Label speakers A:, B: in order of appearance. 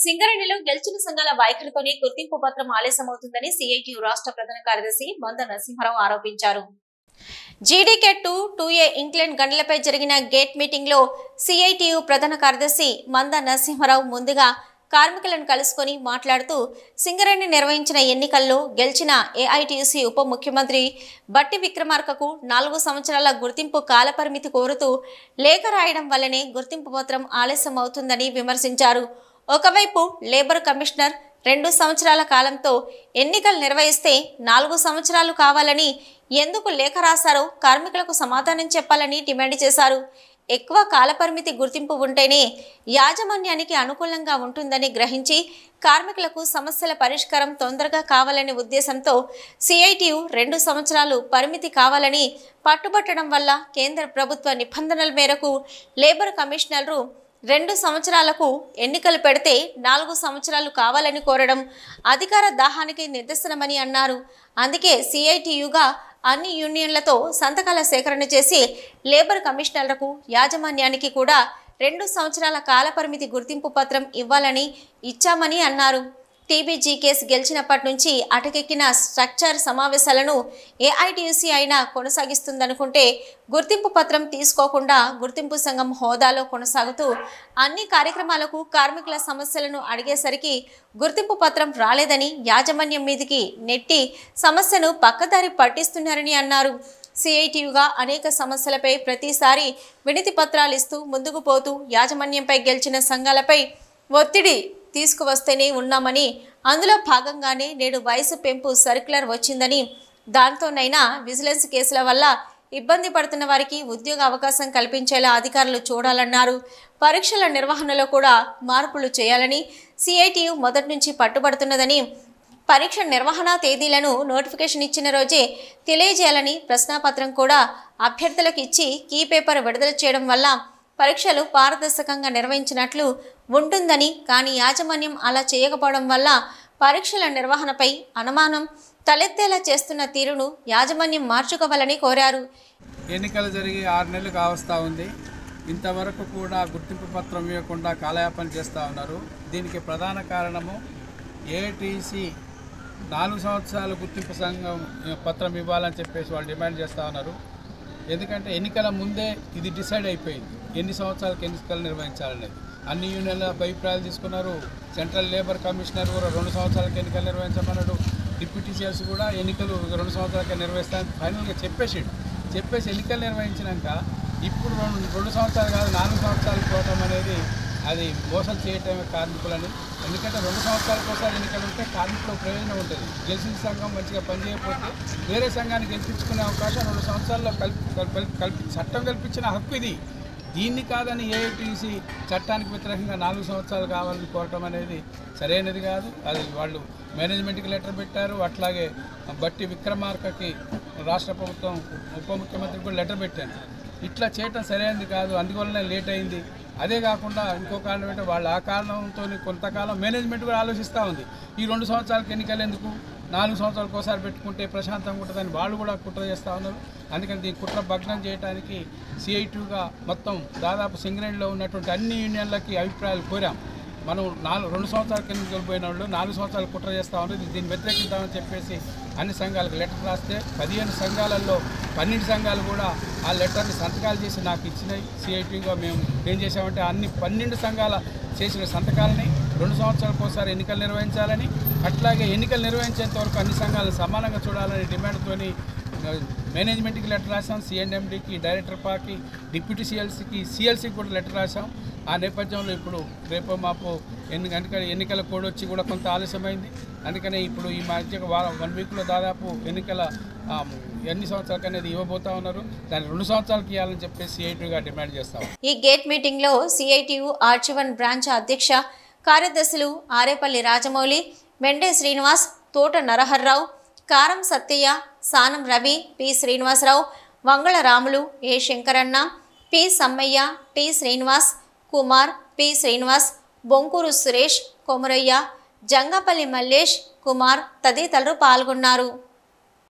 A: సింగరేణిలో గెలిచిన సంఘాల వైఖరితోనే గుర్తింపు పత్రం ఆలస్యమవుతుందని సిఐటియు రాష్ట్ర ప్రధాన కార్యదర్శి మంద నరసింహారావు ఆరోపించారు. జీడీకే 2A ఇంగ్లాండ్ గంటలపై జరిగిన గేట్ మీటింగ్ లో సిఐటియు ప్రధాన కార్యదర్శి మంద నరసింహారావు ముందుగా కార్మికులను కలుసుకొని మాట్లాడుతూ సింగరేణి నిర్వహించిన ఎన్నికల్లో గెలిచిన ఏఐటియుసి ఉప ముఖ్యమంత్రి బట్టి విక్రమార్కకు 4 సంవత్సరాల గుర్తింపు కాలపరిమితి కోరుతూ లేఖ రాయడం వల్లనే గుర్తింపు పత్రం ఆలస్యం అవుతుందని విమర్శించారు. ఒకవైపు లేబర్ కమిషనర్ 2 సంవత్సరాల కాలంతో ఎన్నికలు నిర్వహిస్తే 4 సంవత్సరాలు కావాలని ఎందుకు లేఖ రాశారో కార్మికులకు సమాధానం చెప్పాలని డిమాండ్ చేశారు. ఎక్కువ కాలపరిమితి గుర్తింపు ఉంటేనే యాజమాన్యానికి అనుకూలంగా ఉంటుందని గ్రహించి కార్మికులకు సమస్యల పరిష్కారం తొందరగా కావాలనే ఉద్దేశంతో సిఐటియు 2 సంవత్సరాలు పరిమితి కావాలని పట్టుబట్టడం వల్ల కేంద్ర ప్రభుత్వ నిబంధనల మేరకు లేబర్ కమిషనర్లు 2 సంవత్సరాలకు ఎన్నికలు పెడితే 4 సంవత్సరాలు కావాలని కోరడం అధికార దాహానికి నిదర్శనమని అన్నారు. అందుకే సిఐటియుగా అన్ని యూనియన్లతో సంతకాల సేకరణ చేసి లేబర్ కమిషనర్లకు యాజమాన్యానికి కూడా 2 సంవత్సరాల కాలపరిమితి గుర్తింపు పత్రం ఇచ్చామని అన్నారు. టీబీజీ కేసు గెలిచినప్పటి నుంచి అటకెక్కిన స్ట్రక్చర్ సమావేశాలను ఏఐటియుసి అయినా కొనసాగిస్తుందనుకుంటే గుర్తింపు పత్రం తీసుకోకుండా గుర్తింపు సంఘం హోదాలో కొనసాగుతూ అన్ని కార్యక్రమాలకు కార్మికుల సమస్యలను అడిగేసరికి గుర్తింపు పత్రం రాలేదని యాజమాన్యం మీదికి నెట్టి సమస్యను పక్కదారి పట్టిస్తున్నారని అన్నారు. సిఐటియుగా అనేక సమస్యలపై ప్రతిసారి వినతి పత్రాలు ఇస్తూ ముందుకు పోతూ యాజమాన్యంపై గెలిచిన సంఘాలపై ఒత్తిడి తీసుకువస్తేనే ఉన్నామని, అందులో భాగంగానే నేడు వయసు పెంపు సర్క్యులర్ వచ్చిందని, దాంతోనైనా విజిలెన్స్ కేసుల వల్ల ఇబ్బంది పడుతున్న వారికి ఉద్యోగ అవకాశం కల్పించేలా అధికారులు చూడాలన్నారు. పరీక్షల నిర్వహణలో కూడా మార్పులు చేయాలని సిఐటియు మొదటి నుంచి పట్టుబడుతున్నదని, పరీక్ష నిర్వహణ తేదీలను నోటిఫికేషన్ ఇచ్చిన రోజే తెలియజేయాలని ప్రశ్నాపత్రం కూడా అభ్యర్థులకు ఇచ్చి కీ పేపర్ విడుదల చేయడం వల్ల పరీక్షలు పారదర్శకంగా నిర్వహించినట్లు ఉంటుందని, కానీ యాజమాన్యం అలా చేయకపోవడం వల్ల పరీక్షల నిర్వహణపై అనుమానం తలెత్తేలా చేస్తున్న తీరును యాజమాన్యం మార్చుకోవాలని కోరారు.
B: ఎన్నికలు జరిగి 6 నెలలు కావస్తా ఉంది. ఇంతవరకు కూడా గుర్తింపు పత్రం ఇవ్వకుండా కాలయాపన చేస్తూ ఉన్నారు. దీనికి ప్రధాన కారణము ఏఐటిసి 4 సంవత్సరాలు గుర్తింపు సంఘం పత్రం ఇవ్వాలని చెప్పేసి వాళ్ళు డిమాండ్ చేస్తూ ఉన్నారు. ఎందుకంటే ఎన్నికల ముందే ఇది డిసైడ్ అయిపోయింది, ఎన్ని సంవత్సరాలకు ఎన్నికలు నిర్వహించాలనేది. అన్ని యూనియన్ల అభిప్రాయాలు తీసుకున్నారు. సెంట్రల్ లేబర్ కమిషనర్ కూడా 2 సంవత్సరాలకు ఎన్నికలు నిర్వహించమన్నాడు. డిప్యూటీ సీఎస్ కూడా ఎన్నికలు 2 సంవత్సరాలకే నిర్వహిస్తానని ఫైనల్గా చెప్పేసి ఎన్నికలు నిర్వహించినాక ఇప్పుడు 2 సంవత్సరాలు కాదు 4 సంవత్సరాలు పోవటం అనేది అది మోసం చేయటమే కార్మికులని. ఎందుకంటే 2 సంవత్సరాలకు ఒకసారి ఎన్నికలు ఉంటే కార్మికులకు ప్రయోజనం ఉంటుంది. గెలిచిన సంఘం మంచిగా పనిచేయకపోతే వేరే సంఘాన్ని గెలిపించుకునే అవకాశం 2 సంవత్సరాల్లో చట్టం కల్పించిన హక్కు ఇది. దీన్ని కాదని ఏఐటిసి చట్టానికి వ్యతిరేకంగా 4 సంవత్సరాలు కావాలని కోరటం అనేది సరైనది కాదు. అది వాళ్ళు మేనేజ్మెంట్కి లెటర్ పెట్టారు. అట్లాగే బట్టి విక్రమార్కకి రాష్ట్ర ప్రభుత్వం ఉప ముఖ్యమంత్రికి కూడా లెటర్ పెట్టాను. ఇట్లా చేయటం సరైనది కాదు, అందువల్లనే లేట్ అయింది. అదే కాకుండా ఇంకో కారణం ఏంటంటే వాళ్ళు ఆ కారణంతో కొంతకాలం మేనేజ్మెంట్ కూడా ఆలోచిస్తూ ఉంది. ఈ 2 సంవత్సరాలకు ఎన్నికలు ఎందుకు, 4 సంవత్సరాలకు ఒకసారి పెట్టుకుంటే ప్రశాంతంగా ఉంటుందని వాళ్ళు కూడా కుట్ర చేస్తూ ఉన్నారు. అందుకని దీని కుట్ర భగ్నం చేయడానికి సిఐటియుగా మొత్తం దాదాపు సింగరేణిలో ఉన్నటువంటి అన్ని యూనియన్లకి అభిప్రాయాలు కోరాం. మనం 2 సంవత్సరాల ఎన్నికలు పోయిన వాళ్ళు 4 సంవత్సరాలు కుట్ర చేస్తూ ఉన్నారు. దీన్ని వ్యతిరేకిద్దామని చెప్పేసి అన్ని సంఘాలకు లెటర్ రాస్తే 15 సంఘాలలో 12 సంఘాలు కూడా ఆ లెటర్ని సంతకాలు చేసి నాకు ఇచ్చినాయి. సిఐటిగా మేము ఏం చేసామంటే అన్ని 12 సంఘాల చేసిన సంతకాలని 2 సంవత్సరాలకు ఒకసారి ఎన్నికలు నిర్వహించాలని, అట్లాగే ఎన్నికలు నిర్వహించేంత వరకు అన్ని సంఘాలను సమానంగా చూడాలని డిమాండ్తో మేనేజ్మెంట్కి లెటర్ రాసాం. సిఎండికి, డైరెక్టర్ పాకి, డిప్యూటీ సిఎల్సికి కూడా లెటర్ రాసాం. ఆ నేపథ్యంలో ఇప్పుడు రేపో మాపో ఎన్నికల కోడ్ వచ్చి కూడా కొంత ఆలస్యమైంది. అందుకనే ఇప్పుడు ఈ మధ్య 1 వీక్లో దాదాపు ఎన్నికల ఎన్ని సంవత్సరాలకు అనేది ఇవ్వబోతా ఉన్నారు. దాన్ని 2 సంవత్సరాలకు ఇవ్వాలని చెప్పేసి సిఐటియుగా డిమాండ్ చేస్తాం.
A: ఈ గేట్ మీటింగ్ లో సిఐటియు ఆర్చివన్ బ్రాంచ్ అధ్యక్ష కార్యదర్శులు Arepalli Rajamouli, Mende Srinivas, Thota Naraharrao, Karam Sattaiah, Sanam Ravi, P Srinivasarao, Vangala Ramulu, A Shankaranna, P Sammaiah, T Srinivas, Kumar, P Srinivas, Bonkuru Suresh, Komaraiah, Jangapalli Mallesh Kumar తదితరులు పాల్గొన్నారు.